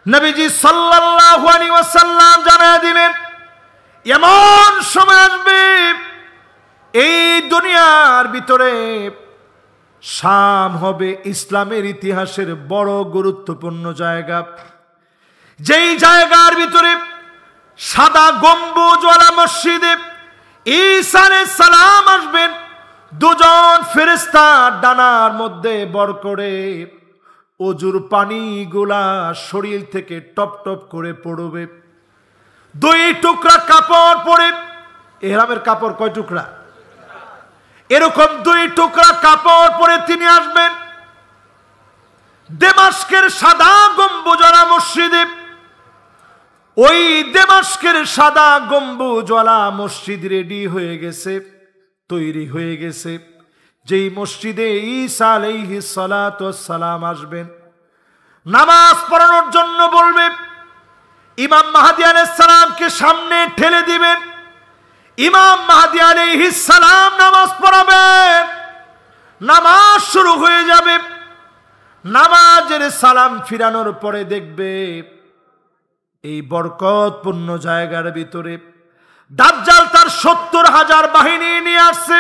নবীজি সাল্লাল্লাহু আলাইহি ওয়াসাল্লাম জানায় দিলেন, এমন সময় আসবে এই দুনিয়ার ভিতরে শাম হবে ইসলামের ইতিহাসের বড় গুরুত্বপূর্ণ জায়গা। যেই জায়গার ভিতরে সাদা গম্বুজওয়ালা মসজিদে ঈসা আলাইহিস সালাম আসবেন, দুজন ফেরেশতা ডানার মধ্যে বর করে অজুর পানিগুলা শরীর থেকে টপ টপ করে পড়বে। দুই টুকরা কাপড় পরে, ইহরামের কাপড় কয় টুকরা? এরকম দুই টুকরা কাপড় পরে তিনি আসবেন দমাস্কের সাদা গম্বুজওয়ালা মসজিদে। ওই দমাস্কের সাদা গম্বুজওয়ালা মসজিদ রেডি হয়ে গেছে, তৈরি হয়ে গেছে। যেই মসজিদে ঈসা আলাইহিস সালাতু ওয়াস সালাম আসবেন, নামাজ পড়ানোর জন্য বলবে, ইমাম মাহদী আলাইহিস সালামকে সামনে ঠেলে দিবেন, ইমাম মাহদী আলাইহিস সালাম নামাজ পড়াবেন, নামাজ শুরু হয়ে যাবে। নামাজের সালাম ফিরানোর পরে দেখবে এই বরকতপূর্ণ জায়গার ভিতরে দাজ্জাল তার ৭০,০০০ বাহিনী নিয়ে আসছে।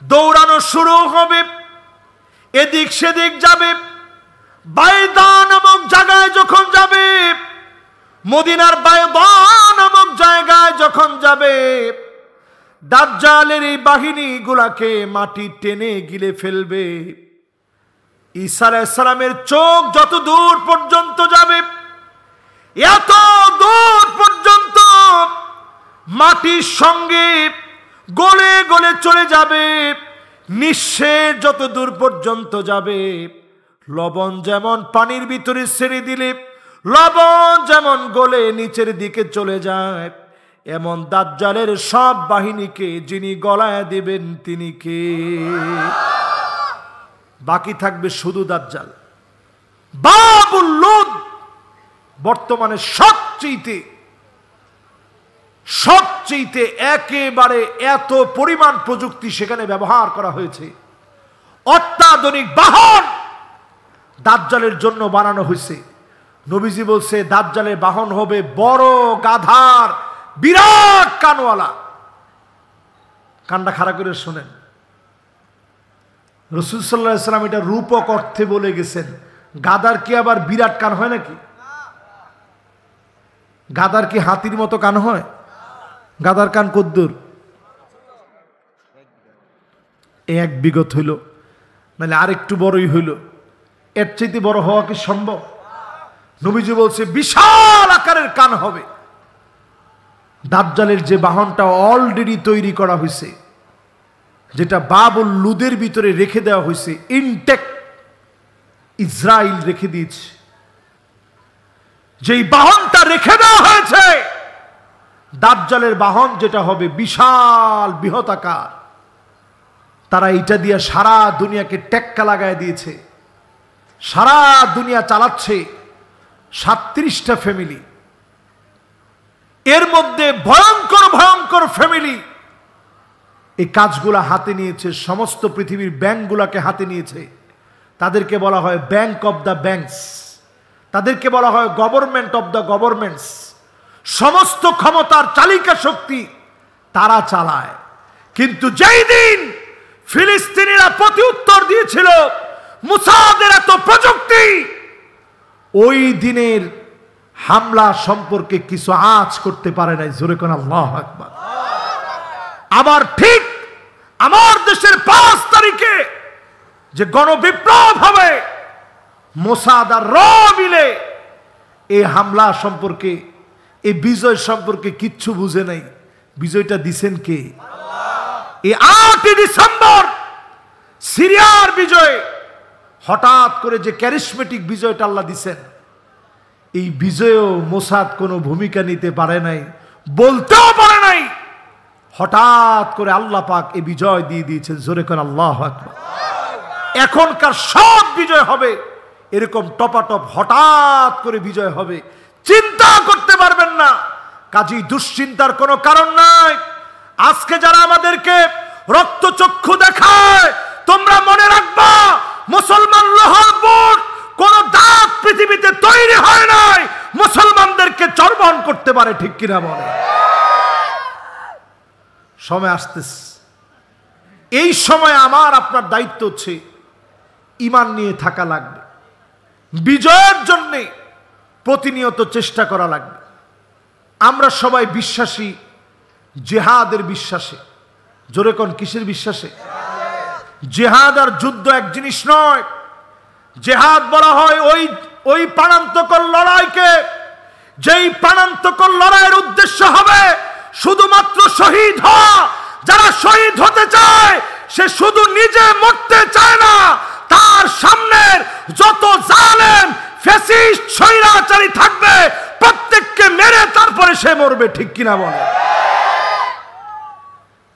দৌড়ানো শুরু হবে, এদিক সেদিক যাবে। বাইদা নামক জায়গায় যখন যাবে, মদিনার বাইদা নামক জায়গায় যখন যাবে, দাজ্জালের এই বাহিনীগুলাকে মাটি টেনে গিলে ফেলবে। ঈসা আলাইহিস সালামের চোখ যত দূর পর্যন্ত যাবে, এত দূর পর্যন্ত মাটির সঙ্গে গলে গলে চলে যাবে। নিঃশ্বাস যত দূর পর্যন্ত যাবে, লবণ যেমন পানির ভিতরে ছেড়ে দিলে লবণ যেমন গলে নিচের দিকে চলে যায়, এমন দাজ্জালের সব বাহিনীকে যিনি গলায় দিবেন তিনি কে? বাকি থাকবে শুধু দাজ্জাল। বাবুল লুদ বর্তমানে সবচেয়ে একেবারে এত পরিমাণ প্রযুক্তি সেখানে ব্যবহার করা হয়েছে। অত্যাধুনিক বাহন দাজ্জালের জন্য বানানো হয়েছে। নবীজি বলছে দাজ্জালের বাহন হবে বড় গাধার বিরাট কানওয়ালা। কানটা খাড়া করে শোনেন, রাসূল সাল্লাল্লাহু আলাইহি ওয়াসাল্লাম এটা রূপক অর্থে বলে গেছেন। গাধার কি আবার বিরাট কান হয় নাকি? গাধার কি হাতির মতো কান হয়? গাধার কান কদ্দুর? এক বিগত হইল, নাহলে আরেকটু বড়ই হইল। এর চাইতে বড় হওয়া কি সম্ভব? নবীজি বলছে বিশাল আকারের কান হবে। দাজ্জালের যে বাহনটা অলরেডি তৈরি করা হয়েছে, যেটা বাবুল লুদের ভিতরে রেখে দেওয়া হয়েছে, ইনটেক ইসরায়েল রেখে দিয়েছে। যেই বাহনটা রেখে দেওয়া হয়েছে, দাজ্জালের বাহন যেটা হবে বিশাল বৃহতাকার, তারা এটা দিয়ে সারা দুনিয়াকে টেক্কা লাগায় দিয়েছে। সারা দুনিয়া চালাচ্ছে ৩৭টা ফ্যামিলি। এর মধ্যে ভয়ঙ্কর ভয়ঙ্কর ফ্যামিলি এই কাজগুলা হাতে নিয়েছে। সমস্ত পৃথিবীর ব্যাংকগুলাকে হাতে নিয়েছে। তাদেরকে বলা হয় ব্যাংক অব দ্য ব্যাংকস, তাদেরকে বলা হয় গভর্নমেন্ট অব দ্য গভর্নমেন্টস। সমস্ত ক্ষমতার চালিকা শক্তি তারা চালায়। কিন্তু যেই দিন ফিলিস্তিনিরা প্রতি উত্তর দিয়েছিল মুসাদের এত প্রযুক্তি, ওই দিনের হামলা সম্পর্কে কিছু আঁচ করতে পারে নাই। জোরে কোন আল্লাহু আকবার। আবার ঠিক আমার দেশের ৫ তারিখে যে গণবিপ্লব হবে, মোসাদ আর র মিলে এই হামলা সম্পর্কে, এই বিজয় সম্পর্কে কিচ্ছু বুঝে নাই। বিজয়টা দিছেন কে? এই ৮ ডিসেম্বর সিরিয়ার বিজয়, হঠাৎ করে যে ক্যারিসমেটিক বিজয়টা আল্লাহ দিছেন, এই বিজয়েও মোসাদ কোনো ভূমিকা নিতে পারে নাই, বলতেও পারে নাই। হঠাৎ করে আল্লাহ পাক এই বিজয় দিয়ে দিয়েছেন। জোরে করে আল্লাহু আকবার। এখনকার সব বিজয় হবে এরকম টপাটপ, হঠাৎ করে বিজয় হবে, চিন্তা করতে পারবেন না। কাজেই দুশ্চিন্তার কোনো কারণ নাই। আজকে যারা আমাদেরকে রক্তচক্ষু দেখায়, তোমরা মনে রাখবা মুসলমান লোহার বুট কোন দাগ পৃথিবীতে তৈরি হয় নাই মুসলমানদেরকে চরবহন করতে পারে, ঠিক কিনা বলে? সময় আসতেছে, এই সময় আমার আপনার দায়িত্ব হচ্ছে ঈমান নিয়ে থাকা লাগবে, বিজয়ের জন্যে প্রতিনিয়ত চেষ্টা করা লাগবে। আমরা সবাই বিশ্বাসী জিহাদের বিশ্বাসে। জোরে কোন কিসের বিশ্বাসে? জিহাদ আর যুদ্ধ এক জিনিস নয়। জিহাদ বলা হয় ওই প্রাণান্তকর লড়াইকে, যেই প্রাণান্তকর লড়াইয়ের উদ্দেশ্য হবে শুধুমাত্র শহীদ হওয়া। যারা শহীদ হতে চায় সে শুধু নিজে মরতে চায় না, তার সামনের যত জালেম ফ্যাসিস্ট স্বৈরাচারী থাকবে প্রত্যেককে মেরে তারপরে সে মরবে, ঠিক কিনা বলে?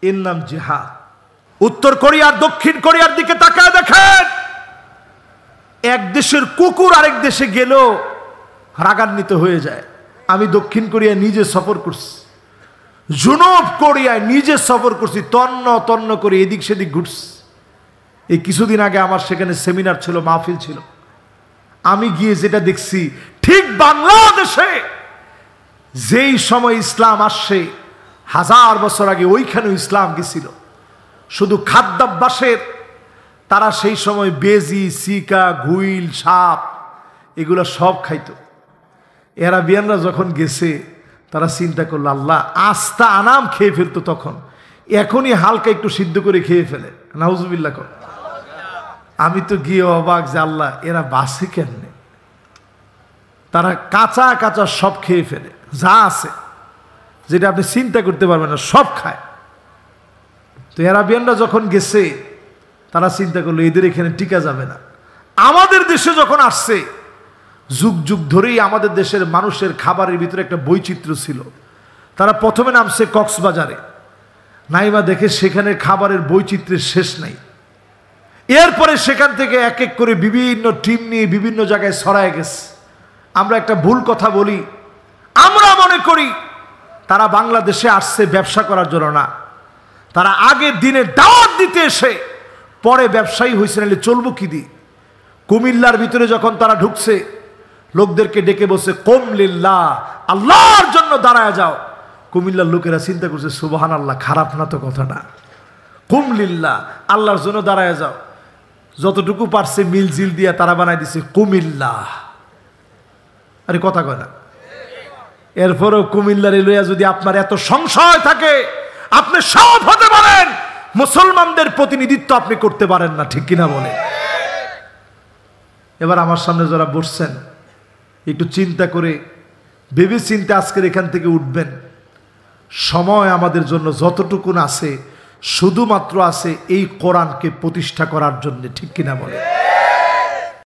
এর নাম জিহাদ। উত্তর কোরিয়া দক্ষিণ কোরিয়ার দিকে তাকায় দেখেন, এক দেশের কুকুর আরেক দেশে গেলেও রাগান্বিত হয়ে যায়। আমি দক্ষিণ কোরিয়া নিজে সফর করছি, জুনুব কোরিয়ায় নিজে সফর করছি, তন্ন তন্ন করে এদিক সেদিক ঘুরছি। এই কিছুদিন আগে আমার সেখানে সেমিনার ছিল, মাহফিল ছিল। আমি গিয়ে যেটা দেখছি, ঠিক বাংলাদেশে যেই সময় ইসলাম আসছে 1000 বছর আগে ওইখানেও ইসলাম গেছিল। শুধু খাদ্যাভ্যাসের তারা সেই সময় বেজি, সিকা, গুইল, সাপ এগুলো সব খাইতো। এরাবিয়ানরা যখন গেছে তারা চিন্তা করলো, আল্লাহ আস্তা আনাম খেয়ে ফেলতো তখন, এখনই হালকা একটু সিদ্ধ করে খেয়ে ফেলে। নাউজুবিল্লাহ কর। আমি তো গিয়ে অবাক যে আল্লাহ এরা বাসে কেমনে, তারা কাঁচা কাঁচা সব খেয়ে ফেলে, যা আছে যেটা আপনি চিন্তা করতে পারবেন না সব খায়। তো আরাবিয়ানরা যখন গেছে তারা চিন্তা করলো এদের এখানে টিকা যাবে না। আমাদের দেশে যখন আসছে, যুগ যুগ ধরেই আমাদের দেশের মানুষের খাবারের ভিতরে একটা বৈচিত্র্য ছিল। তারা প্রথমে নামছে কক্সবাজারে, নাইমা দেখে সেখানে খাবারের বৈচিত্র্যের শেষ নাই। এরপরে সেখান থেকে এক এক করে বিভিন্ন টিম নিয়ে বিভিন্ন জায়গায় ছড়ায় গেছে। আমরা একটা ভুল কথা বলি, আমরা মনে করি তারা বাংলাদেশে আসছে ব্যবসা করার জন্য না, তারা আগের দিনে দাওয়াত দিতে এসে পরে ব্যবসায়ী হয়েছে, নাহলে চলবো কি দিয়ে। কুমিল্লার ভিতরে যখন তারা ঢুকছে, লোকদেরকে ডেকে বসে কুম লিল্লাহ, আল্লাহর জন্য দাঁড়ায় যাও। কুমিল্লার লোকেরা চিন্তা করছে সুবহানাল্লাহ, খারাপ না তো কথাটা, কুম লিল্লাহ, আল্লাহর জন্য দাঁড়ায় যাও। যতটুকু পারছে মিল জিল দিয়া তারা বানাই দিছে কুমিল্লাহ। আরে কথা কয় না। এরপরেও কুমিল্লার লইয়া যদি আপনার এত সংশয় থাকে, আপনি সব হতে পারেন, মুসলমানদের প্রতিনিধিত্ব আপনি করতে পারেন না, ঠিক কিনা বলে? এবার আমার সামনে যারা বসছেন একটু চিন্তা করে ভেবে চিন্তে আজকের এখান থেকে উঠবেন। সময় আমাদের জন্য যতটুকুন আছে শুধুমাত্র আছে এই কোরআনকে প্রতিষ্ঠা করার জন্য, ঠিক কিনা বলে?